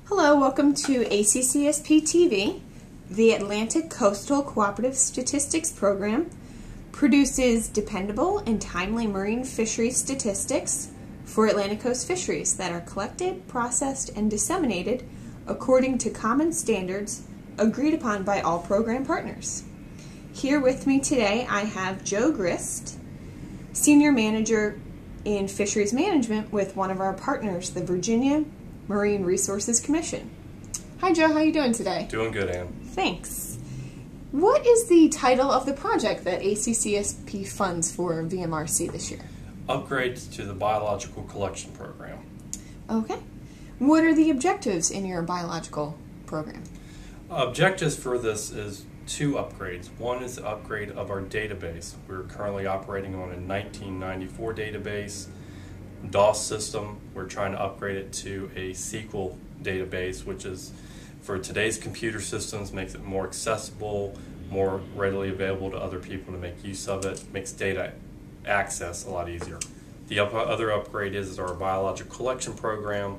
Hello, welcome to ACCSP TV. The Atlantic Coastal Cooperative Statistics Program produces dependable and timely marine fisheries statistics for Atlantic coast fisheries that are collected, processed, and disseminated according to common standards agreed upon by all program partners. Here with me today I have Joe Grist, Senior Manager in Fisheries Management with one of our partners, the Virginia Marine Resources Commission. Hi Joe, how are you doing today? Doing good, Ann. Thanks. What is the title of the project that ACCSP funds for VMRC this year? Upgrades to the biological collection program. Okay. What are the objectives in your biological program? Objectives for this is two upgrades. One is the upgrade of our database. We're currently operating on a 1994 database DOS system. We're trying to upgrade it to a SQL database, which is, for today's computer systems, makes it more accessible, more readily available to other people to make use of it, makes data access a lot easier. The other upgrade is our biological collection program,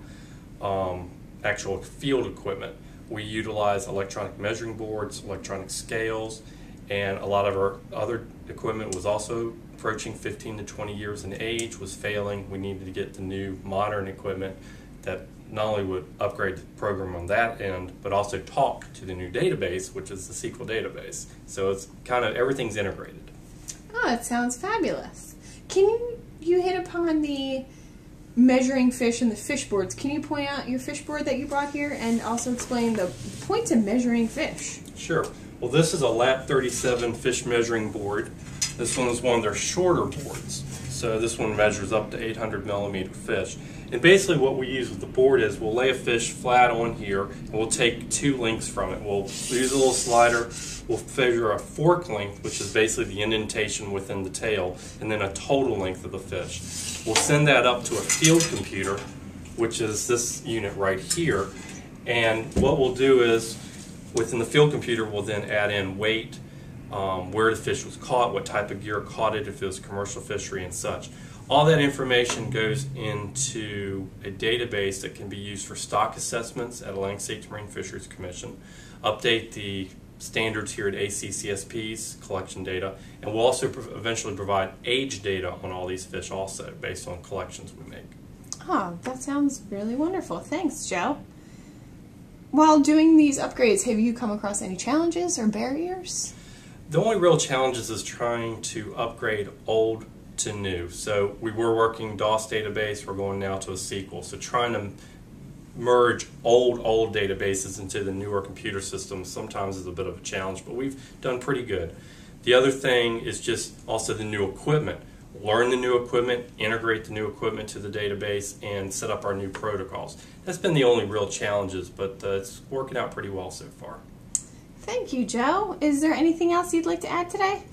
actual field equipment. We utilize electronic measuring boards, electronic scales, and a lot of our other equipment was also approaching 15 to 20 years in age, was failing. We needed to get the new modern equipment that not only would upgrade the program on that end, but also talk to the new database, which is the SQL database. So it's kind of, everything's integrated. Oh, that sounds fabulous. Can you hit upon the measuring fish and the fish boards? Can you point out your fish board that you brought here and also explain the point of measuring fish? Sure. Well, this is a LAP 37 fish measuring board. This one is one of their shorter boards. So this one measures up to 800 millimeter fish. And basically what we use with the board is we'll lay a fish flat on here and we'll take two lengths from it. We'll use a little slider, we'll measure a fork length, which is basically the indentation within the tail, and then a total length of the fish. We'll send that up to a field computer, which is this unit right here. And what we'll do is, within the field computer, we'll then add in weight, where the fish was caught, what type of gear caught it, if it was commercial fishery and such. All that information goes into a database that can be used for stock assessments at Atlantic States Marine Fisheries Commission, update the standards here at ACCSP's collection data, and we'll also eventually provide age data on all these fish also based on collections we make. Oh, that sounds really wonderful. Thanks, Joe. While doing these upgrades, have you come across any challenges or barriers? The only real challenges is trying to upgrade old to new. So we were working DOS database, we're going now to a SQL. So trying to merge old databases into the newer computer systems sometimes is a bit of a challenge, but we've done pretty good. The other thing is just also the new equipment. Learn the new equipment, integrate the new equipment to the database, and set up our new protocols. That's been the only real challenges, but it's working out pretty well so far. Thank you, Joe. Is there anything else you'd like to add today?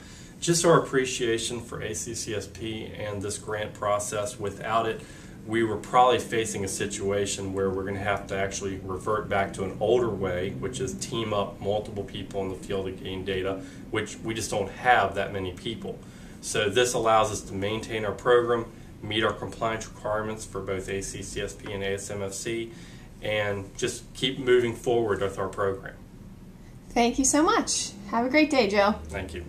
Just our appreciation for ACCSP and this grant process. Without it, we were probably facing a situation where we're going to have to actually revert back to an older way, which is team up multiple people in the field to gain data, which we just don't have that many people. So this allows us to maintain our program, meet our compliance requirements for both ACCSP and ASMFC, and just keep moving forward with our program. Thank you so much. Have a great day, Joe. Thank you.